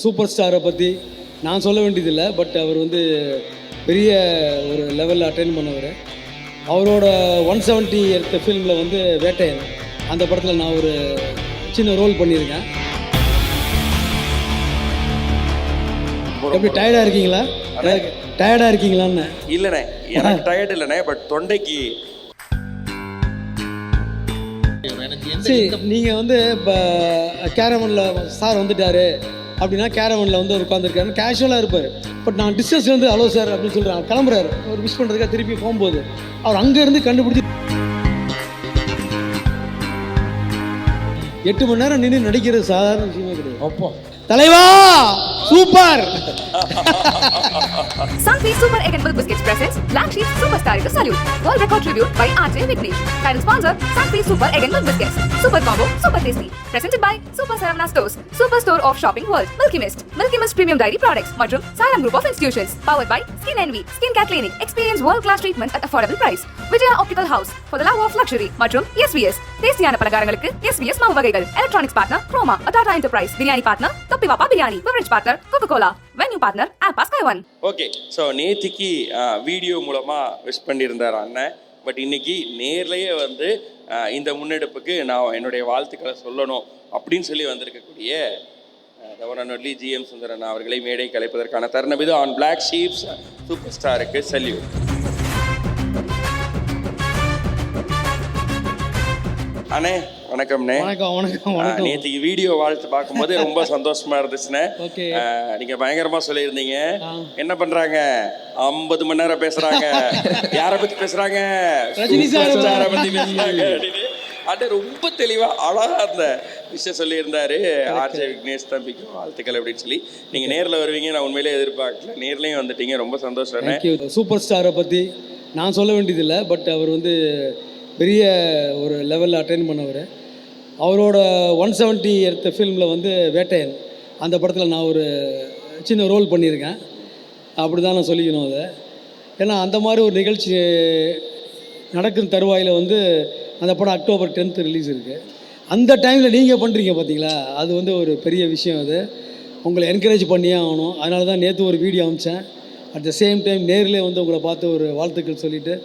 Super ஸ்டாரை பற்றி நான் சொல்ல வேண்டியதில்லை, பட் அவர் வந்து பெரிய ஒரு லெவலில் அட்டைன் பண்ணவர். அவரோட 170 எடுத்த ஃபிலிமில் வந்து வேட்டையன், அந்த படத்தில் நான் ஒரு சின்ன ரோல் பண்ணியிருக்கேன். எப்படி டயர்டாக இருக்கீங்களா? டயர்டாக இருக்கீங்களான்னு? இல்லைண்ணே, எனக்கு டயர்ட் இல்லைண்ணே, பட் தொண்டைக்கு. சரி, நீங்கள் வந்து இப்போ கேரவனில் சார் வந்துட்டார் அப்படின்னா கேரவனில் வந்து அவர் உட்காந்துருக்காரு, கேஷுவலாக இருப்பார். பட் நான் டிஸ்டன்ஸ்லேருந்து ஹலோ சார் அப்படின்னு சொல்கிறேன், கிளம்புறாரு ஒரு விஷ் பண்ணுறதுக்காக. திருப்பி போகும்போது அவர் அங்கேருந்து கண்டுபிடிச்சி 8 மணி நேரம் நின்று நடிக்கிறது சாதாரண விஷயமே கிடையாது. அப்போ தலைவா super. Sunfeast Super Egg and Milk Biscuits presents Black Sheep Superstar is a Salute. World record tribute by RJ Vignesh. Title sponsor Sunfeast Super Egg and Milk Biscuits. Super combo, super tasty. Presented by Super Saravana Stores, Super Store of Shopping World. Milky Mist Premium Dairy Products மற்றும் Salam Group of Institutions. Powered by Skin Envy, Skin Care Clinic. Experience world class treatment at affordable price. Vijaya Optical House for the love of luxury மற்றும் SVS. டேஸ்டியான பலகாரங்களுக்கு SVS மாவு வகைகள். Electronics partner Chroma, Tata Enterprise. Biryani partner தொப்பி வாப்பா biryani. Beverage partner Coca-Cola. Venue partner Alpa Sky One. Okay, so நேத்திக்கு video மூலமாக wish பண்ணியிருந்தார் அண்ணன். பட் இன்னைக்கு நேர்லேயே வந்து இந்த முன்னெடுப்புக்கு நான் என்னுடைய வாழ்த்துக்களை சொல்லணும் அப்படின்னு சொல்லி வந்திருக்கக்கூடிய தவறானொல்லி GM சுந்தரன் அவர்களை மேடை கலைப்பதற்கான தருணம் இது. ஆன் பிளாக் ஷீப்ஸ் சூப்பர் ஸ்டாருக்கு சல்யூட். அண்ணே வணக்கம்ண்ணே. வணக்கம் வணக்கம் வணக்கம். நேற்றுக்கு வீடியோ வாழ்த்து பார்க்கும்போது ரொம்ப சந்தோஷமா இருந்துச்சுண்ணே. நீங்க பயங்கரமா சொல்லியிருந்தீங்க. என்ன பண்றாங்க, 50 மணி நேரம் பேசுறாங்க, யாரை பத்தி பேசுறாங்க, ரஜினி சாரை பத்தி பேசுறாங்க அப்படின்னு அது ரொம்ப தெளிவா அழகா அந்த விஷயம் சொல்லியிருந்தாரு. RJ விக்னேஷ் தம்பிக்கு வாழ்த்துக்கள் அப்படின்னு சொல்லி. நீங்க நேரில் வருவீங்க நான் உண்மையிலே எதிர்பார்க்கல, நேர்லயும் வந்துட்டீங்க, ரொம்ப சந்தோஷம். சூப்பர் ஸ்டாரை பற்றி நான் சொல்ல வேண்டியதில்லை, பட் அவர் வந்து பெரிய ஒரு லெவலில் அட்டைன் பண்ணவர். அவரோட 170 எடுத்த ஃபிலிமில் வந்து வேட்டையன், அந்த படத்தில் நான் ஒரு சின்ன ரோல் பண்ணியிருக்கேன். அப்படி தான் நான் சொல்லிக்கணும் அதை. ஏன்னா அந்த மாதிரி ஒரு நிகழ்ச்சி நடக்கும் தருவாயில் வந்து அந்த படம் October 10th ரிலீஸ் இருக்குது. அந்த டைமில் நீங்கள் பண்ணுறீங்க பார்த்தீங்களா, அது வந்து ஒரு பெரிய விஷயம். அது உங்களை என்கரேஜ் பண்ணியே ஆகணும். அதனால தான் நேற்று ஒரு வீடியோ அனுப்பிச்சேன். அட் த சேம் டைம் நேரில் வந்து உங்களை பார்த்து ஒரு வாழ்த்துக்கள் சொல்லிவிட்டு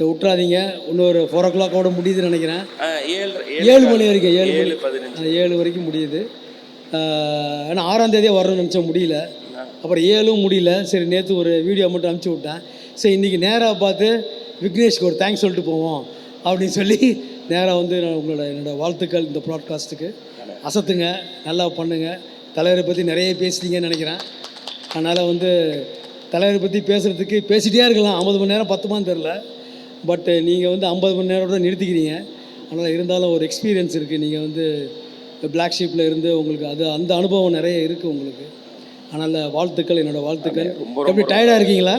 விட்டுறாதீங்க. இன்னொரு 4 o'clock முடியுதுன்னு நினைக்கிறேன். 7 மணி வரைக்கும் 7 வரைக்கும் முடியுது. ஏன்னா 6ஆம் தேதியே வரணும்னு நினச்சா முடியல, அப்புறம் 7 முடியல. சரி, நேற்று ஒரு வீடியோ மட்டும் அனுப்பிச்சி விட்டேன். சரி, இன்றைக்கி நேராக பார்த்து விக்னேஷ்க்கு ஒரு தேங்க்ஸ் சொல்லிட்டு போவோம் அப்படின்னு சொல்லி நேராக வந்து என்னோடய வாழ்த்துக்கள் இந்த ப்ராட்காஸ்ட்டுக்கு. அசத்துங்க, நல்லா பண்ணுங்கள். தலைவரை பற்றி நிறைய பேசுனீங்கன்னு நினைக்கிறேன். அதனால் வந்து தலைவரை பற்றி பேசுகிறதுக்கு பேசிகிட்டே இருக்கலாம். 50 மணி நேரம் 10 தெரில, பட் நீங்கள் வந்து 50 மணி நேரம் தான் நிறுத்திக்கிறீங்க. அதனால் இருந்தாலும் ஒரு எக்ஸ்பீரியன்ஸ் இருக்குது. நீங்கள் வந்து பிளாக் ஷீப்பில் இருந்து உங்களுக்கு அந்த அனுபவம் நிறைய இருக்குது உங்களுக்கு. அதனால் வாழ்த்துக்கள், என்னோடய வாழ்த்துக்கள். எப்படி டயர்டாக இருக்கீங்களா?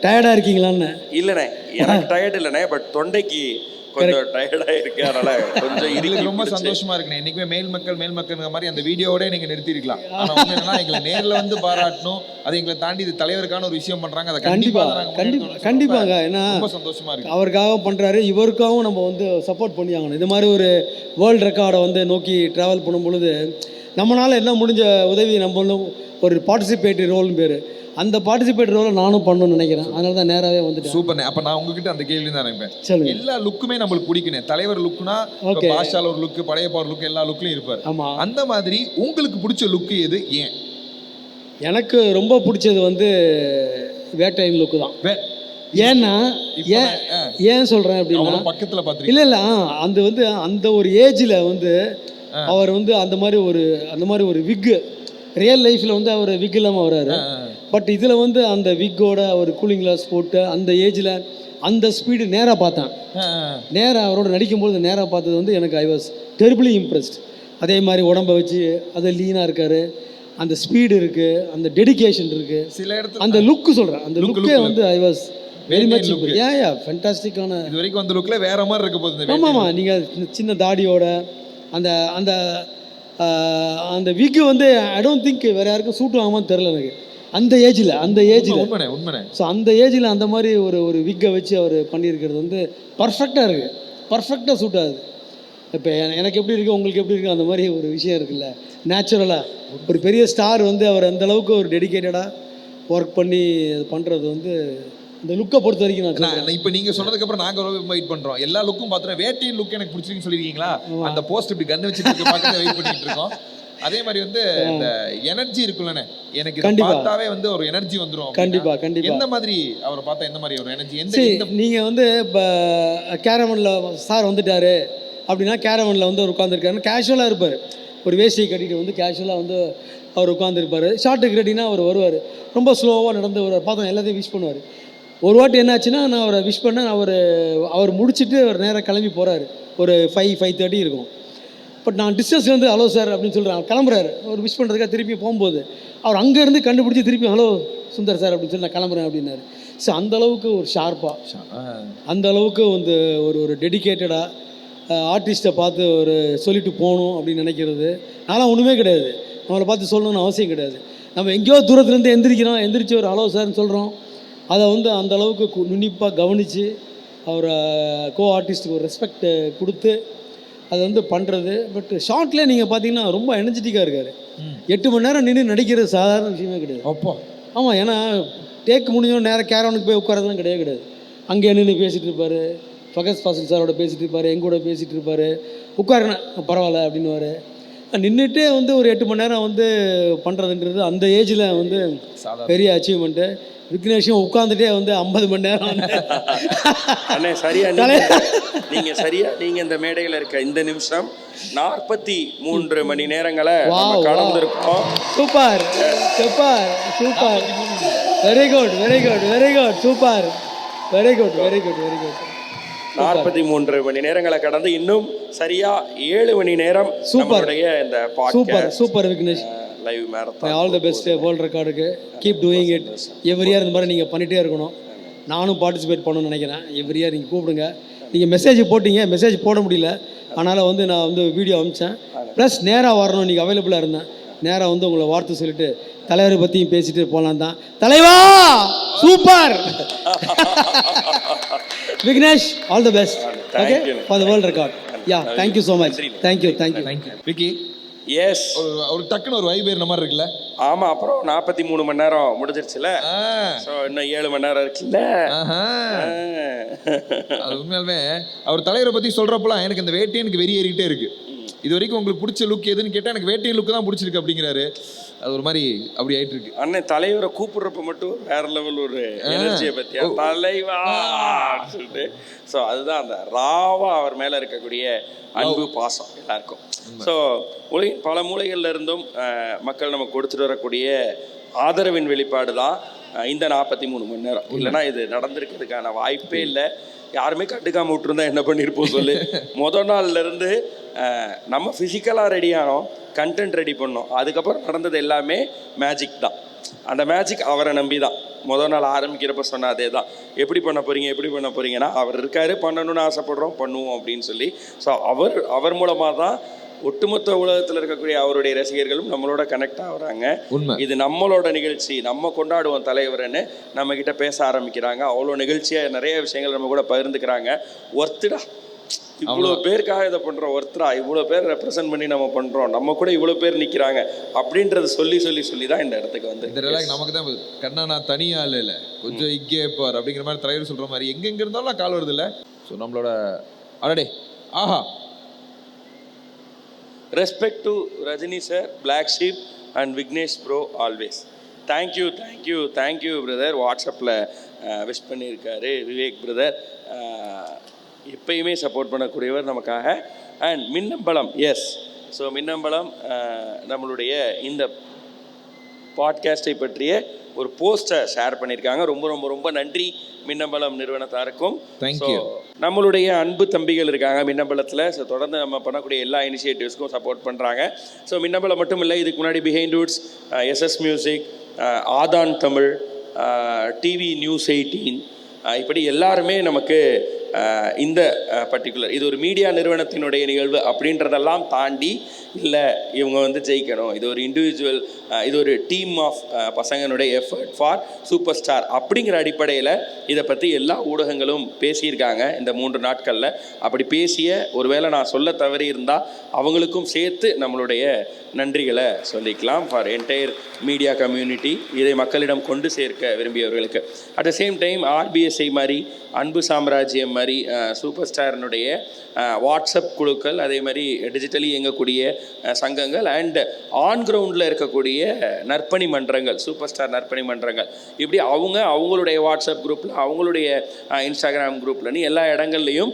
டயர்டாக இருக்கீங்களான்னு? இல்லைண்ணே, எனக்கு டயர்ட் இல்லைண்ணே, பட் தொண்டைக்கு கொஞ்சம் டயர்டாக இருக்கு. அதனால் கொஞ்சம் இருக்கு. ரொம்ப சந்தோஷமாக இருக்குண்ணே. என்றைக்குமே மேல் மக்கள்ங்கிற மாதிரி அந்த வீடியோவோட நீங்கள் நிறுத்திருக்கலாம். ஆனால் என்னன்னா எங்களை நேரில் வந்து பாராட்டணும். அது எங்களை தாண்டி இது தலைவருக்கான ஒரு விஷயம் பண்ணுறாங்க. அதை கண்டிப்பாங்க. ஏன்னா ரொம்ப சந்தோஷமாக இருக்குது. அவருக்காக பண்ணுறாரு, இவருக்காகவும் நம்ம வந்து சப்போர்ட் பண்ணி ஆகணும். இது மாதிரி ஒரு வேர்ல்டு ரெக்கார்டை வந்து நோக்கி ட்ராவல் பண்ணும் பொழுது நம்மளால் என்ன முடிஞ்ச உதவி நம்மளும் ஒரு பார்ட்டிசிபேட்டரி ரோல்னு பேர், அந்த பார்ட்டிசிபேட் ரோலை நானும் பண்ணணும்னு நினைக்கிறேன். அதனால தான் நேராகவே வந்துட்டு. சூப்பர்ண்ணே. அப்போ நான் உங்ககிட்ட அந்த கேள்வி தான் நினைப்பேன். சொல்லுங்கள். எல்லா லுக்குமே நம்மளுக்கு பிடிக்கணும். தலைவர் லுக்குனா பாஷால ஒரு லுக்கு, படையப்பா ஒரு லுக்கு, எல்லா லுக்லையும் இருப்பார். ஆமாம். அந்த மாதிரி உங்களுக்கு பிடிச்ச லுக்கு எது? ஏன்? எனக்கு ரொம்ப பிடிச்சது வந்து வேட்டையின் லுக்கு தான். ஏன்னா ஏன் சொல்கிறேன் அப்படின்னா, பக்கத்தில் பார்த்துருக்கீங்க. இல்லை அந்த வந்து அந்த ஒரு ஏஜில் வந்து அவர் வந்து அந்த மாதிரி ஒரு விக்கு ரியல் லைஃப்பில் வந்து அவர் விக் இல்லாமல் வர்றாரு. பட் இதில் வந்து அந்த விக்கோட ஒரு கூலிங் கிளாஸ் போட்டு அந்த ஏஜில் அந்த ஸ்பீடு நேராக பார்த்தேன். நேராக அவரோட நடிக்கும்போது நேராக பார்த்தது வந்து எனக்கு ஐ வாஸ் டெரிபிளி இம்ப்ரெஸ்ட். அதே மாதிரி உடம்பை வச்சு அது லீனாக இருக்கார், அந்த ஸ்பீடு இருக்குது, அந்த டெடிக்கேஷன் இருக்குது. சில இடத்துல அந்த லுக்கு சொல்கிறேன், அந்த லுக்கே வந்து ஐ வாஸ் வெரி மச் ஃபேண்டாஸ்டிக்கான. இது வரைக்கும் அந்த லுக்கில் வேறு மாதிரி இருக்க போகுது. ஆமாம், நீங்கள் சின்ன தாடியோட அந்த அந்த அந்த விக்கு வந்து ஐ டோன்ட் திங்க் வேறு யாருக்கும் சூட் ஆகாமல் தெரில எனக்கு அந்த ஏஜில். உண்மை. ஸோ அந்த ஏஜில் அந்த மாதிரி ஒரு விக்கை வச்சு அவர் பண்ணியிருக்கிறது வந்து பர்ஃபெக்டாக இருக்குது, பர்ஃபெக்டாக சூட் ஆகுது. இப்போ எனக்கு எப்படி இருக்குது உங்களுக்கு எப்படி இருக்குது அந்த மாதிரி ஒரு விஷயம் இருக்குல்ல, நேச்சுரலாக ஒரு பெரிய ஸ்டார் வந்து அவர் அந்த அளவுக்கு ஒரு டெடிக்கேட்டடாக ஒர்க் பண்ணி பண்ணுறது வந்து இந்த லுக்கை பொறுத்த வரைக்கும் நான் இப்போ நீங்கள் சொன்னதுக்கப்புறம் நாங்கள் ரொம்ப வெயிட் பண்ணுறோம். எல்லா லுக்கும் பார்த்தோன்னா வேட்டையின் லுக் எனக்கு பிடிச்சிருக்குன்னு சொல்லியிருக்கீங்களா? அந்த போஸ்ட் இப்படி கன்று வச்சுட்டு பார்க்க வெயிட் பண்ணிட்டு இருக்கோம். அதே மாதிரி வந்து இந்த எனர்ஜி இருக்குல்லண்ணே, எனக்கு பார்த்தாவே வந்து ஒரு எனர்ஜி வந்துடும். கண்டிப்பாக கண்டிப்பாக. எந்த மாதிரி அவரை பார்த்தா எந்த மாதிரி ஒரு எனர்ஜி? எந்த நீங்கள் வந்து இப்போ கேரவனில் சார் வந்துட்டாரு அப்படின்னா கேரவனில் வந்து அவர் உட்காந்துருக்காருன்னு கேஷுவலாக இருப்பார். ஒரு வேஷ்டியை கட்டிட்டு வந்து கேஷுவலாக வந்து அவர் உட்காந்துருப்பார். ஷார்ட்டுக்கு ரெடினா அவர் வருவார், ரொம்ப ஸ்லோவாக நடந்து வருவார். பார்த்தோம் எல்லாத்தையும் விஷ் பண்ணுவார். ஒரு வாட்டி என்னாச்சுன்னா நான் அவரை விஷ் பண்ணேன், அவர் முடிச்சுட்டு அவர் நேராக கிளம்பி போகிறாரு. ஒரு 5:30 இருக்கும். பட் நான் டிஸ்டன்ஸ்லேருந்து ஹலோ சார் அப்படின்னு சொல்கிறேன். கிளம்புறாரு ஒரு விஷ் பண்ணுறதுக்காக. திருப்பி போகும்போது அவர் அங்கேருந்து கண்டுபிடிச்சி திருப்பி ஹலோ சுந்தர் சார் அப்படின்னு சொல்லி நான் கிளம்புறேன் அப்படின்னாரு. ஸோ அந்தளவுக்கு ஒரு ஷார்ப்பாக, அந்தளவுக்கு வந்து ஒரு டெடிக்கேட்டடாக ஆர்டிஸ்ட்டை பார்த்து ஒரு சொல்லிட்டு போகணும் அப்படின்னு நினைக்கிறது. நான்லாம் ஒன்றுமே கிடையாது, நம்மளை பார்த்து சொல்லணும்னு அவசியம் கிடையாது. நம்ம எங்கேயோ தூரத்துலேருந்து எந்திரிச்சு ஒரு ஹலோ சார்னு சொல்கிறோம். அதை வந்து அந்தளவுக்கு நுண்ணிப்பாக கவனித்து அவரை கோ ஆர்டிஸ்ட்டுக்கு ஒரு ரெஸ்பெக்ட் கொடுத்து அதை வந்து பண்ணுறது. பட் ஷார்ட்லேயே நீங்கள் பார்த்தீங்கன்னா ரொம்ப எனர்ஜெட்டிக்காக இருக்கார். 8 மணி நேரம் நின்று நடிக்கிறது சாதாரண விஷயமே கிடையாது. அப்போ ஆமாம், ஏன்னா டேக் முடிஞ்சோம் நேரம் கேரவனுக்கு போய் உட்காரதுலாம் கிடையாது. அங்கே நின்று பேசிகிட்டு இருப்பார், ஃபகத் ஃபாசில் சாரோட பேசிகிட்டு இருப்பார், எங்கூட பேசிகிட்டு இருப்பார். உட்காருண்ணா பரவாயில்ல அப்படின்னுவார். நின்றுட்டே வந்து ஒரு 8 மணி நேரம் வந்து பண்ணுறதுன்றது அந்த ஏஜில் வந்து பெரிய அச்சீவ்மெண்ட்டு. விக்னேஷும் உட்காந்துட்டே வந்து 50 மணி நேரம் அண்ணே சரியா நீங்கள் இந்த மேடையில் இருக்க இந்த நிமிஷம் 43 மணி நேரங்களை கடந்திருக்கோம். Super super super, very good very good very good, super, very good very good very good. 43 மணி நேரங்களை கடந்து இன்னும் சரியா 7 மணி நேரம் சூப்பர் இந்த super super Vignesh. Live marathon all the best world ரெக்கார்டுக்கு. Keep doing it every year. இந்த மாதிரி நீங்கள் பண்ணிகிட்டே இருக்கணும். நானும் பார்ட்டிசிபேட் பண்ணணும்னு நினைக்கிறேன். எவ்ரி இயர் நீங்கள் கூப்பிடுங்க. நீங்கள் மெசேஜ் போட்டிங்க, மெசேஜ் போட முடியல, அதனால் வந்து நான் வந்து வீடியோ அனுப்பிச்சேன். ப்ளஸ் நேராக வரணும், நீங்கள் அவைலபிளாக இருந்தேன். நேராக வந்து உங்களை வார்த்தை சொல்லிட்டு தலைவரை பற்றியும் பேசிட்டு போகலாம் தான். தலைவா super Vignesh, all the best okay for the world record. Yeah thank you so much. Thank you Vicky. Yes, ஒரு டக்குன்னு ஒரு வைப் ஏறின மாதிரி இருக்குல்ல? ஆமாம். அப்புறம் 43 மணி நேரம் முடிஞ்சிருச்சுல, ஸோ இன்னும் 7 மணி நேரம் இருக்குல்ல. அது உண்மையாலுமே அவர் தலைவரை பற்றி சொல்கிறப்பெல்லாம் எனக்கு இந்த வேட்டையனுக்கு வெறி ஏறிக்கிட்டே இருக்கு. இது வரைக்கும் உங்களுக்கு பிடிச்ச லுக் எதுன்னு கேட்டால் எனக்கு வேட்டையன் லுக்கு தான் பிடிச்சிருக்கு அப்படிங்கிறாரு. அது ஒரு மாதிரி அப்படி ஆயிட்டு இருக்கு. அண்ணன் தலைவரை கூப்பிடுறப்ப மட்டும் வேற லெவல் ஒரு எனர்ஜியை பற்றியா தலைவா சொல்லிட்டு. ஸோ அதுதான் அந்த ராவா அவர் மேலே இருக்கக்கூடிய அன்பு பாசம் எல்லாருக்கும். ஸோ உலகின் பல மூலைகள்ல இருந்தும் மக்கள் நமக்கு கொடுத்துட்டு வரக்கூடிய ஆதரவின் வெளிப்பாடு தான் இந்த 43 மணி நேரம். இல்லைன்னா இது நடந்திருக்கிறதுக்கான வாய்ப்பே இல்லை. யாருமே கண்டுக்காம விட்டுருந்தா என்ன பண்ணியிருப்போம் சொல்லு. நாள்ல இருந்து நம்ம ஃபிசிக்கலாக ரெடி ஆனோம், கண்டென்ட் ரெடி பண்ணோம். அதுக்கப்புறம் நடந்தது எல்லாமே மேஜிக் தான். அந்த மேஜிக் அவரை நம்பி தான். நாள் ஆரம்பிக்கிறப்ப சொன்ன அதே தான். எப்படி பண்ண போறீங்கன்னா அவர் இருக்காரு, பண்ணணும்னு ஆசைப்படுறோம், பண்ணுவோம் அப்படின்னு சொல்லி. ஸோ அவர் மூலமாக தான் ஒட்டுமொத்த உலகத்தில் இருக்கக்கூடிய அவருடைய ரசிகர்களும் நம்மளோட கனெக்ட் ஆகுறாங்க. இது நம்மளோட நிகழ்ச்சி, நம்ம கொண்டாடுவோம் தலைவர்னு நம்ம கிட்ட பேச ஆரம்பிக்கிறாங்க. அவ்வளோ நிகழ்ச்சியாக நிறைய விஷயங்கள் நம்ம கூட பகிர்ந்துக்கிறாங்க. ஒர்த்துடா, இவ்வளோ பேருக்காக இதை பண்ணுறோம், ஒருத்தரா இவ்வளோ பேர் ரெப்ரசென்ட் பண்ணி நம்ம பண்ணுறோம், நம்ம கூட இவ்வளோ பேர் நிற்கிறாங்க அப்படின்றது சொல்லி தான் இந்த இடத்துக்கு வந்து இந்த ரிலாக்ஸ் நமக்கு தான். கண்ணா நான் தனியாக இல்லை கொஞ்சம் இங்கே பார் அப்படிங்கிற மாதிரி தலைவர் சொல்கிற மாதிரி எங்கெங்கே இருந்தாலும் கால் வருது இல்லை. ஸோ நம்மளோட அடடே ஆஹா, respect to Rajini sir, Black Sheep and Vignesh bro always. Thank you brother. வாட்ஸ்அப்பில் விஷ் பண்ணியிருக்காரு விவேக் பிரதர். எப்பயுமே சப்போர்ட் பண்ணக்கூடியவர் நமக்காக. And Minnambalam, yes. So Minnambalam நம்மளுடைய இந்த பாட்காஸ்டை பற்றிய ஒரு போஸ்டை ஷேர் பண்ணியிருக்காங்க. ரொம்ப ரொம்ப ரொம்ப நன்றி மின்னம்பலம் நிறுவனத்தாருக்கும். நம்மளுடைய அன்பு தம்பிகள் இருக்காங்க மின்னம்பலத்தில். ஸோ தொடர்ந்து நம்ம பண்ணக்கூடிய எல்லா இனிஷியேட்டிவ்ஸ்க்கும் சப்போர்ட் பண்ணுறாங்க. ஸோ மின்னம்பலம் மட்டும் இல்லை, இதுக்கு முன்னாடி பிஹைண்ட் ரூட்ஸ், எஸ்எஸ் மியூசிக், ஆதான் தமிழ், டிவி நியூஸ் 18 இப்படி எல்லாருமே நமக்கு இந்த பர்டிகுலர் இது ஒரு மீடியா நிறுவனத்தினுடைய நிகழ்வு அப்படின்றதெல்லாம் தாண்டி இல்லை இவங்க வந்து ஜெயிக்கணும், இது ஒரு இண்டிவிஜுவல், இது ஒரு டீம் ஆஃப் பசங்களுடைய எஃபர்ட் ஃபார் சூப்பர் ஸ்டார் அப்படிங்கிற அடிப்படையில் இதை பற்றி எல்லா ஊடகங்களும் பேசியிருக்காங்க இந்த 3 நாட்களில். அப்படி பேசிய ஒருவேளை நான் சொல்ல தவறி இருந்தால் அவங்களுக்கும் சேர்த்து நம்மளுடைய நன்றிகளை சொல்லிக்கலாம் ஃபார் என்டையர் மீடியா கம்யூனிட்டி, இதை மக்களிடம் கொண்டு சேர்க்க விரும்பியவர்களுக்கு. அட் த சேம் டைம் ஆர்பிஎஸ்ஐ மாதிரி, அன்பு சாம்ராஜ்யம் மாதிரி சூப்பர் ஸ்டாரினுடைய வாட்ஸ்அப் குழுக்கள், அதே மாதிரி டிஜிட்டலி இயங்கக்கூடிய சங்கங்கள் அண்ட் ஆன் கிரவுண்டில் இருக்கக்கூடிய நற்பணி மன்றங்கள், சூப்பர் ஸ்டார் நற்பணி மன்றங்கள், இப்படி அவங்களுடைய வாட்ஸ்அப் குரூப்பில், அவங்களுடைய இன்ஸ்டாகிராம் குரூப்லன்னு எல்லா இடங்கள்லையும்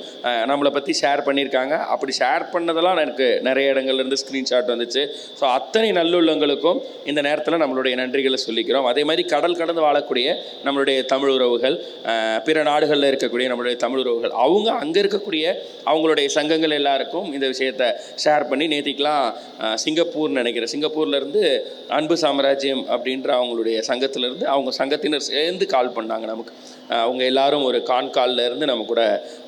நம்மளை பற்றி ஷேர் பண்ணியிருக்காங்க. அப்படி ஷேர் பண்ணதெல்லாம் எனக்கு நிறைய இடங்கள்லேருந்து ஸ்க்ரீன்ஷாட் வந்துச்சு. ஸோ அத்தனை நல்லுள்ளங்களுக்கும் இந்த நேரத்தில் நம்மளுடைய நன்றிகளை சொல்லிக்கிறோம். அதே மாதிரி கடல் கடந்து வாழக்கூடிய நம்மளுடைய தமிழ் உறவுகள், பிற நாடுகளில் இருக்கக்கூடிய நம்மளுடைய தமிழ் உறவுகள், அவங்க அங்கே இருக்கக்கூடிய அவங்களுடைய சங்கங்கள் எல்லாருக்கும் இந்த விஷயத்தை ஷேர் பண்ணி நேத்திக்கலாம் சிங்கப்பூர்னு நினைக்கிறேன், சிங்கப்பூர்லேருந்து அன்பு சாம்ராஜ்யம் அப்படின்ற அவங்களுடைய சங்கத்திலேருந்து அவங்க சங்கத்தினர் சேர்ந்து கால் பண்ணாங்க நமக்கு. அவங்க எல்லாரும் ஒரு கால்ல இருந்து நம்ம கூட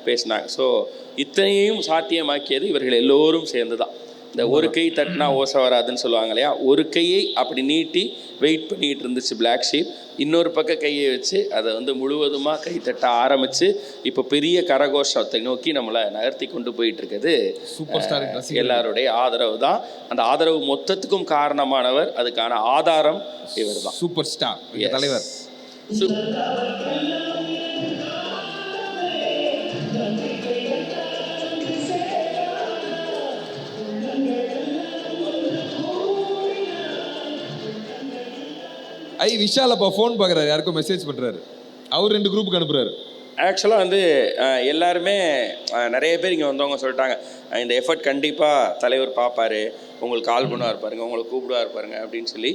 பேசினாங்க. ஸோ இத்தனையும் சாத்தியமாக்கியது இவர்கள் எல்லோரும் சேர்ந்து தான். இந்த ஒரு கை தட்டினா ஓசை வராதுன்னு சொல்லுவாங்க இல்லையா, ஒரு கையை அப்படி நீட்டி வெயிட் பண்ணிகிட்டு இருந்துச்சு பிளாக் ஷீப், இன்னொரு பக்கம் கையை வச்சு அதை வந்து முழுவதுமாக கை தட்ட ஆரம்பித்து இப்போ பெரிய கரகோஷத்தை நோக்கி நம்மளை நகர்த்தி கொண்டு போயிட்டு இருக்குது சூப்பர் ஸ்டார். எல்லாருடைய ஆதரவு தான். அந்த ஆதரவு மொத்தத்துக்கும் காரணமானவர், அதுக்கான ஆதாரம் இவர் தான், சூப்பர் ஸ்டார் தலைவர். விஷால் அப்போ ஃபோன் பார்க்குறாரு, யாருக்கும் மெசேஜ் பண்ணுறாரு, அவர் 2 குரூப்புக்கு அனுப்புகிறாரு. ஆக்சுவலாக வந்து எல்லாருமே நிறைய பேர் இங்கே வந்தவங்க சொல்லிட்டாங்க, இந்த எஃபர்ட் கண்டிப்பாக தலைவர் பார்ப்பார், உங்களுக்கு கால் பண்ணுவார் பாருங்க, உங்களை கூப்பிடுவார் பாருங்க அப்படின்னு சொல்லி.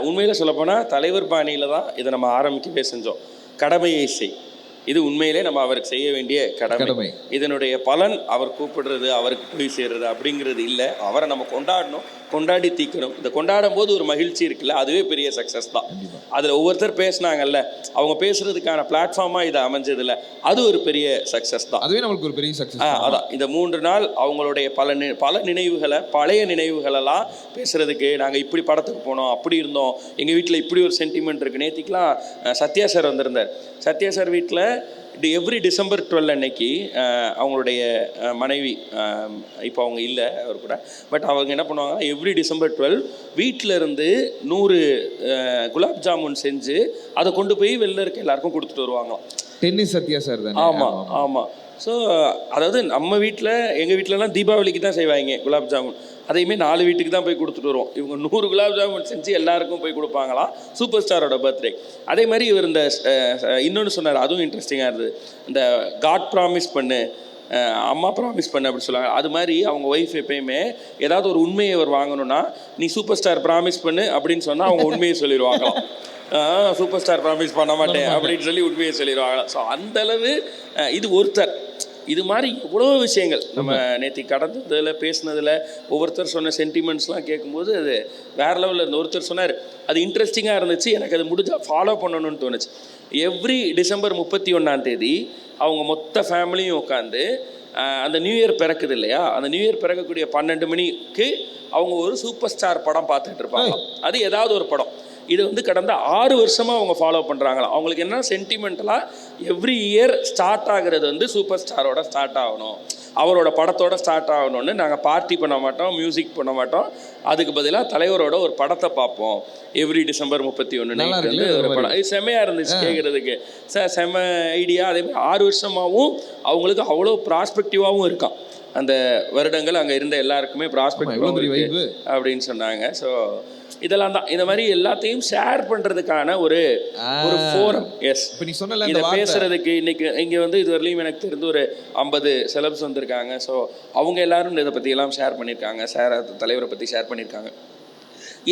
உண்மையில் சொல்லப்போனால் தலைவர் பாணியில் தான் இதை நம்ம ஆரம்பிக்கவே செஞ்சோம். கடமையை செய், இது உண்மையிலே நம்ம அவருக்கு செய்ய வேண்டிய கடமை. இதனுடைய பலன் அவர் கூப்பிடுறது, அவருக்கு போய் சேர்றது அப்படிங்கிறது இல்லை. அவரை நம்ம கொண்டாடணும், கொண்டாடி தீக்கணும். இந்த கொண்டாடும் போது ஒரு மகிழ்ச்சி இருக்குல்ல, அதுவே பெரிய சக்ஸஸ் தான். அதில் ஒவ்வொருத்தர் பேசினாங்கல்ல, அவங்க பேசுறதுக்கான பிளாட்ஃபார்மாக இதை அமைஞ்சதில்ல, அது ஒரு பெரிய சக்ஸஸ் தான். அதுவே நம்மளுக்கு ஒரு பெரிய சக்ஸஸ். அதான் இந்த 3 நாள் அவங்களுடைய பல நினைவுகளை, பழைய நினைவுகளெல்லாம் பேசுறதுக்கு, நாங்கள் இப்படி படத்துக்கு போனோம், அப்படி இருந்தோம், எங்கள் வீட்டில் இப்படி ஒரு சென்டிமெண்ட் இருக்குது. நேற்றுக்கெலாம் சத்யா சார் வந்திருந்தார். சத்யா சார் வீட்டில் எவ்ரி டிசம்பர் 12 அன்னைக்கு அவங்களுடைய மனைவி, இப்போ அவங்க இல்லை அவர் கூட, பட் அவங்க என்ன பண்ணுவாங்க, எவ்ரி டிசம்பர் 12 வீட்டில் இருந்து 100 குலாப் ஜாமுன் செஞ்சு அதை கொண்டு போய் வெளில இருக்க எல்லாருக்கும் கொடுத்துட்டு வருவாங்களாம். டென்னிஸ் சத்யா சார் தான். ஆமாம் ஆமாம். ஸோ அதாவது நம்ம வீட்டில், எங்கள் வீட்டிலலாம் தீபாவளிக்கு தான் செய்வாங்க குலாப் ஜாமுன், அதையுமே 4 வீட்டுக்கு தான் போய் கொடுத்துட்டு வருவோம். இவங்க 100 குலாப் ஜாமுன் செஞ்சு எல்லாருக்கும் போய் கொடுப்பாங்களாம் சூப்பர் ஸ்டாரோட பர்த்டே. அதே மாதிரி இவர் இந்த இன்னொன்று சொன்னார், அதுவும் இன்ட்ரெஸ்டிங்காக இருந்தது. இந்த காட் ப்ராமிஸ் பண்ணு, அம்மா ப்ராமிஸ் பண்ணு அப்படி சொல்லுவாங்க. அது மாதிரி அவங்க ஒய்ஃப் எப்பயுமே ஏதாவது ஒரு உண்மையை அவர் வாங்கணும்னா, நீ சூப்பர் ஸ்டார் ப்ராமிஸ் பண்ணு அப்படின்னு சொன்னால் அவங்க உண்மையை சொல்லிடுவாங்களாம். சூப்பர் ஸ்டார் ப்ராமிஸ் பண்ண மாட்டேன் அப்படின்னு சொல்லி உண்மையை சொல்லிடுவாங்களாம். ஸோ அந்தளவு இது ஒருத்தர். இது மாதிரி எவ்வளோ விஷயங்கள் நம்ம நேற்று கடந்ததில் பேசினதில் ஒவ்வொருத்தர் சொன்ன சென்டிமெண்ட்ஸ்லாம் கேட்கும்போது அது வேறு லெவலில் இருந்த. ஒருத்தர் சொன்னார், அது இன்ட்ரெஸ்டிங்காக இருந்துச்சு, எனக்கு அது முடிஞ்சால் ஃபாலோ பண்ணணும்னு தோணுச்சு. எவ்ரி டிசம்பர் 31 அவங்க மொத்த ஃபேமிலியும் உட்காந்து அந்த நியூ இயர் பிறக்குது இல்லையா, அந்த நியூ இயர் பிறக்கக்கூடிய 12 மணிக்கு அவங்க ஒரு சூப்பர் ஸ்டார் படம் பார்த்துட்டு இருப்பாங்க. அது ஏதாவது ஒரு படம். இது வந்து கடந்த 6 வருஷமாக அவங்க ஃபாலோ பண்ணுறாங்களாம். அவங்களுக்கு என்ன சென்டிமெண்டலாக எவ்ரி இயர் ஸ்டார்ட் ஆகுறது வந்து சூப்பர் ஸ்டாரோட ஸ்டார்ட் ஆகணும், அவரோட படத்தோட ஸ்டார்ட் ஆகணும்னு. நாங்கள் பார்ட்டி பண்ண மாட்டோம், மியூசிக் பண்ண மாட்டோம், அதுக்கு பதிலாக தலைவரோட ஒரு படத்தை பார்ப்போம் எவ்ரி டிசம்பர் 31 ஒரு படம். இது செம்மையாக இருந்துச்சு கேட்குறதுக்கு. சார் செம்ம ஐடியா. அதே மாதிரி 6 வருஷமாகவும் அவங்களுக்கு அவ்வளோ ப்ராஸ்பெக்டிவாகவும் இருக்கான். அந்த வருடங்கள் அங்கே இருந்த எல்லாருக்குமே ப்ராஸ்பெக்டிவ் அப்படின்னு சொன்னாங்க. ஸோ இதெல்லாம் தான், இந்த மாதிரி எல்லாத்தையும் ஷேர் பண்றதுக்கான ஒரு ஃபோரம். எஸ், இப்போ நீ சொன்னல இத பேசுறதுக்கு இன்னைக்கு இங்க வந்து இது வரலையும் எனக்கு தெரிந்து ஒரு 50 செலப்ஸ் வந்திருக்காங்க. ஸோ அவங்க எல்லாரும் இதை பத்தி எல்லாம் ஷேர் பண்ணியிருக்காங்க, தலைவரை பத்தி ஷேர் பண்ணியிருக்காங்க.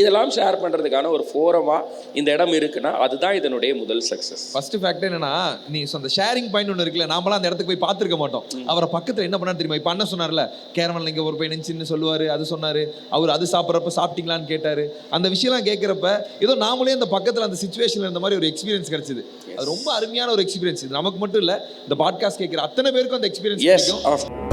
இதெல்லாம் ஷேர் பண்ணுறதுக்கான ஒரு ஃபோரமாக இந்த இடம் இருக்குன்னா அதுதான் இதனுடைய முதல் சக்ஸஸ். ஃபர்ஸ்ட் ஃபேக்ட் என்னன்னா, நீ அந்த ஷேரிங் பாயிண்ட் ஒன்று இருக்குல்ல, நாமலாம் அந்த இடத்துக்கு போய் பார்த்துருக்க மாட்டோம். அவரை பக்கத்தில் என்ன பண்ணாரு தெரியுமா? இப்போ அண்ணன் சொன்னார்ல, கேரவனில் இங்கே ஒரு போய் நினச்சின்னு சொல்லுவார், அது சொன்னார், அவர் அது சாப்பிட்றப்ப சாப்பிட்டீங்களான்னு கேட்டார். அந்த விஷயம்லாம் கேட்குறப்ப ஏதோ நாமளே அந்த பக்கத்தில் அந்த சுச்சுவேஷனில் இருந்த மாதிரி ஒரு எக்ஸ்பீரியன்ஸ் கிடைச்சிது. அது ரொம்ப அருமையான ஒரு எக்ஸ்பீரியன்ஸ். இது நமக்கு மட்டும் இல்லை, இந்த பாட்காஸ்ட் கேட்குற அத்தனை பேருக்கும் அந்த எக்ஸ்பீரியன்ஸ் கிடைக்கும்.